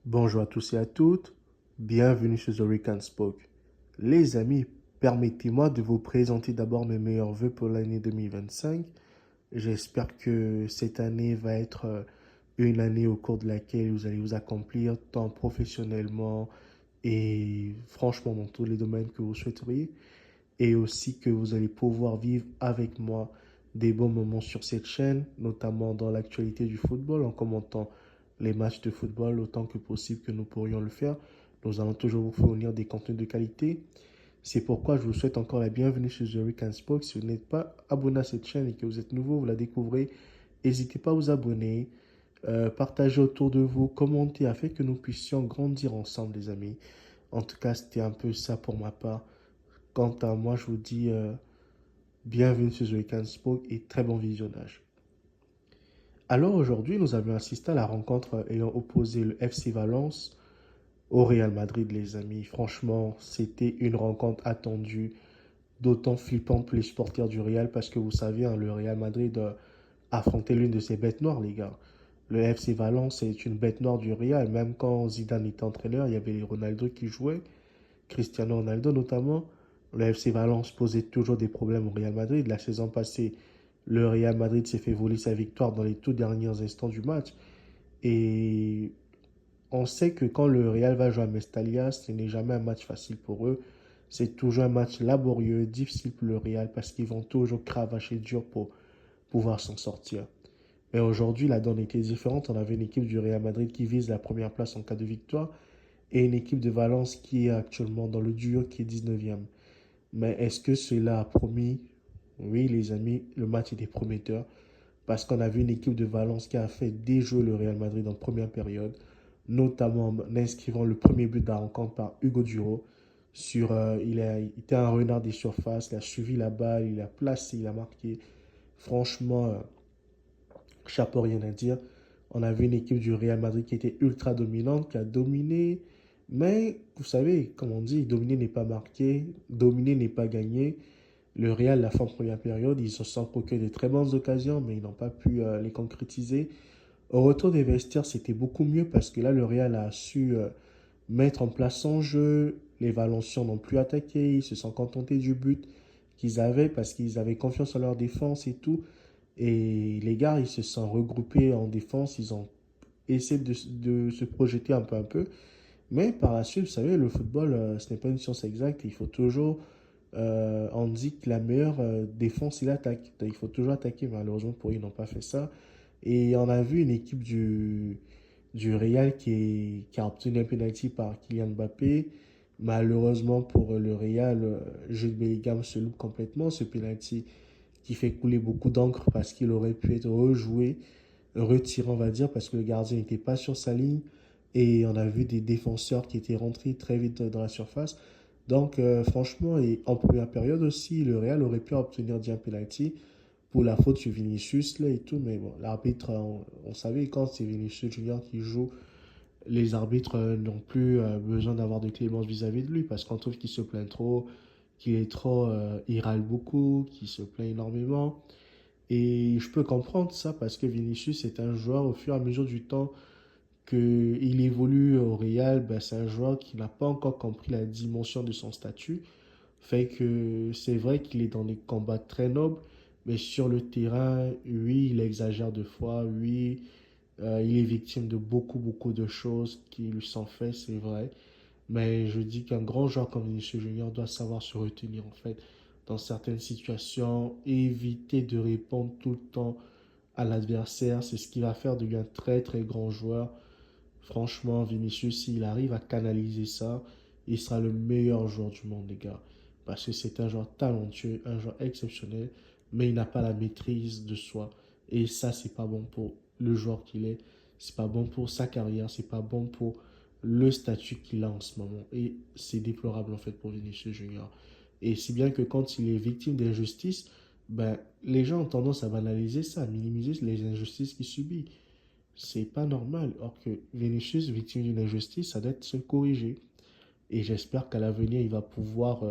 Bonjour à tous et à toutes, bienvenue sur The Rick and Spoke. Les amis, permettez-moi de vous présenter d'abord mes meilleurs vœux pour l'année 2025. J'espère que cette année va être une année au cours de laquelle vous allez vous accomplir tant professionnellement et franchement dans tous les domaines que vous souhaiteriez et aussi que vous allez pouvoir vivre avec moi des bons moments sur cette chaîne, notamment dans l'actualité du football, en commentant les matchs de football autant que possible que nous pourrions le faire. Nous allons toujours vous fournir des contenus de qualité. C'est pourquoi je vous souhaite encore la bienvenue sur The Rick and Spoke. Si vous n'êtes pas abonné à cette chaîne et que vous êtes nouveau, vous la découvrez, n'hésitez pas à vous abonner, partager autour de vous, commenter afin que nous puissions grandir ensemble, les amis. En tout cas, c'était un peu ça pour ma part. Quant à moi, je vous dis bienvenue sur The Weekend Spoke et très bon visionnage. Alors aujourd'hui, nous avions assisté à la rencontre ayant opposé le FC Valence au Real Madrid, les amis. Franchement, c'était une rencontre attendue, d'autant flippante pour les supporters du Real parce que vous savez, hein, le Real Madrid affrontait l'une de ses bêtes noires, les gars. Le FC Valence est une bête noire du Real. Même quand Zidane était entraîneur, il y avait les Ronaldo qui jouaient, Cristiano Ronaldo notamment. Le FC Valence posait toujours des problèmes au Real Madrid. La saison passée, le Real Madrid s'est fait voler sa victoire dans les tout derniers instants du match. Et on sait que quand le Real va jouer à Mestalla, ce n'est jamais un match facile pour eux. C'est toujours un match laborieux, difficile pour le Real parce qu'ils vont toujours cravacher dur pour pouvoir s'en sortir. Mais aujourd'hui, la donne était différente. On avait une équipe du Real Madrid qui vise la première place en cas de victoire et une équipe de Valence qui est actuellement dans le dur, qui est 19e. Mais est-ce que cela a promis? Oui, les amis, le match était prometteur parce qu'on a vu une équipe de Valence qui a fait déjouer le Real Madrid en première période, notamment en inscrivant le premier but de la rencontre par Hugo Duro. Il était un renard des surfaces, il a suivi la balle, il a placé, il a marqué. Franchement, chapeau, rien à dire. On a vu une équipe du Real Madrid qui était ultra dominante, qui a dominé. Mais vous savez, comme on dit, dominer n'est pas marqué, dominer n'est pas gagné. Le Real, la fin de première période, ils se sont procuré de très bonnes occasions, mais ils n'ont pas pu les concrétiser. Au retour des vestiaires, c'était beaucoup mieux parce que là, le Real a su mettre en place son jeu. Les Valenciens n'ont plus attaqué, ils se sont contentés du but qu'ils avaient parce qu'ils avaient confiance en leur défense et tout. Et les gars, ils se sont regroupés en défense, ils ont essayé de se projeter un peu, un peu. Mais par la suite, vous savez, le football, ce n'est pas une science exacte. Il faut toujours, on dit que la meilleure défense, c'est l'attaque. Il faut toujours attaquer. Malheureusement, pour eux, ils n'ont pas fait ça. Et on a vu une équipe du Real qui a obtenu un penalty par Kylian Mbappé. Malheureusement pour le Real, Jude Bellingham se loupe complètement. Ce penalty qui fait couler beaucoup d'encre parce qu'il aurait pu être rejoué, retiré, on va dire, parce que le gardien n'était pas sur sa ligne. Et on a vu des défenseurs qui étaient rentrés très vite dans la surface. Donc, franchement, et en première période aussi, le Real aurait pu obtenir un penalty pour la faute sur Vinicius là, et tout. Mais bon, l'arbitre, on savait quand c'est Vinicius Junior qui joue, les arbitres n'ont plus besoin d'avoir de clémence vis-à-vis de lui parce qu'on trouve qu'il se plaint trop, qu'il est trop, il râle beaucoup, qu'il se plaint énormément. Et je peux comprendre ça parce que Vinicius est un joueur, au fur et à mesure du temps qu'il évolue au Real, ben, c'est un joueur qui n'a pas encore compris la dimension de son statut. Fait que c'est vrai qu'il est dans des combats très nobles, mais sur le terrain, oui, il exagère de fois, oui, il est victime de beaucoup, beaucoup de choses qui lui sont faites, c'est vrai. Mais je dis qu'un grand joueur comme Vinicius Junior doit savoir se retenir en fait dans certaines situations, éviter de répondre tout le temps à l'adversaire. C'est ce qui va faire de lui un très très grand joueur. Franchement, Vinicius, s'il arrive à canaliser ça, il sera le meilleur joueur du monde, les gars. Parce que c'est un joueur talentueux, un joueur exceptionnel, mais il n'a pas la maîtrise de soi. Et ça, c'est pas bon pour le joueur qu'il est. C'est pas bon pour sa carrière. C'est pas bon pour le statut qu'il a en ce moment. Et c'est déplorable, en fait, pour Vinicius Junior. Et si bien que quand il est victime d'injustice, ben, les gens ont tendance à banaliser ça, à minimiser les injustices qu'il subit. C'est pas normal. Or que Vinicius, victime d'une injustice, ça doit être se corriger. Et j'espère qu'à l'avenir, il va pouvoir.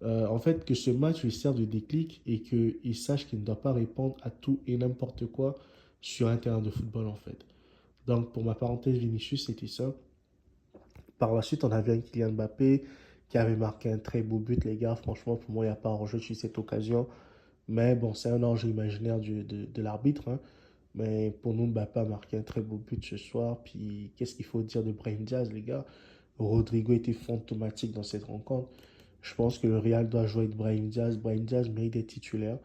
En fait, que ce match lui serve de déclic et qu'il sache qu'il ne doit pas répondre à tout et n'importe quoi sur un terrain de football, en fait. Donc, pour ma parenthèse, Vinicius, c'était ça. Par la suite, on avait un Kylian Mbappé qui avait marqué un très beau but, les gars. Franchement, pour moi, il n'y a pas hors-jeu sur cette occasion. Mais bon, c'est un enjeu imaginaire de l'arbitre, hein. Mais pour nous, Mbappé a marqué un très beau but ce soir. Puis, qu'est-ce qu'il faut dire de Brahim Diaz, les gars? Rodrigo était fantomatique dans cette rencontre. Je pense que le Real doit jouer avec Brahim Diaz. Brahim Diaz mérite d'être titulaire.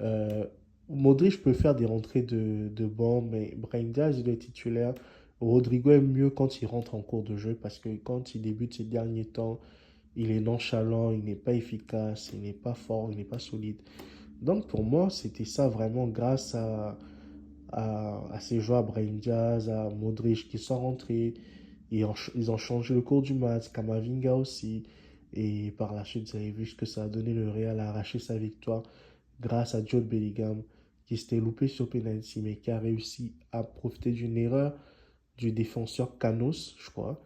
Euh, Modric peut faire des rentrées de banc, mais Brahim Diaz, il doit être titulaire. Rodrigo est mieux quand il rentre en cours de jeu parce que quand il débute ces derniers temps, il est nonchalant, il n'est pas efficace, il n'est pas fort, il n'est pas solide. Donc pour moi, c'était ça vraiment grâce à ces joueurs, Brahim Diaz, à Modric qui sont rentrés. Ils ont changé le cours du match, Kamavinga aussi. Et par la suite, vous avez vu ce que ça a donné. Le Real a arraché sa victoire grâce à Jude Bellingham qui s'était loupé sur penalty mais qui a réussi à profiter d'une erreur du défenseur Canos, je crois.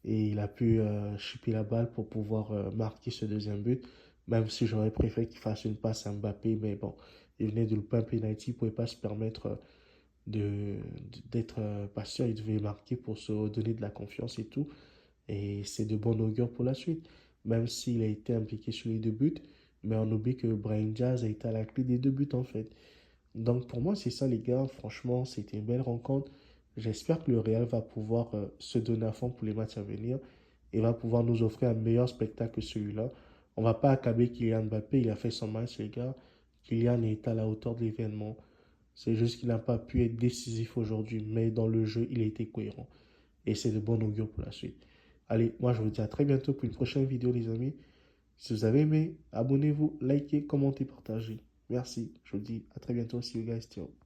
Et il a pu chipper la balle pour pouvoir marquer ce deuxième but. Même si j'aurais préféré qu'il fasse une passe à Mbappé, mais bon, il venait de louper un penalty, il ne pouvait pas se permettre d'être patient, il devait marquer pour se donner de la confiance et tout. Et c'est de bon augure pour la suite. Même s'il a été impliqué sur les deux buts, mais on oublie que Brahim Diaz a été à la clé des deux buts en fait. Donc pour moi, c'est ça les gars. Franchement, c'était une belle rencontre. J'espère que le Real va pouvoir se donner à fond pour les matchs à venir et va pouvoir nous offrir un meilleur spectacle que celui-là. On ne va pas accabler Kylian Mbappé, il a fait son match les gars. Kylian est à la hauteur de l'événement. C'est juste qu'il n'a pas pu être décisif aujourd'hui, mais dans le jeu, il a été cohérent. Et c'est de bon augure pour la suite. Allez, moi je vous dis à très bientôt pour une prochaine vidéo les amis. Si vous avez aimé, abonnez-vous, likez, commentez, partagez. Merci. Je vous dis à très bientôt. See you guys. Ciao.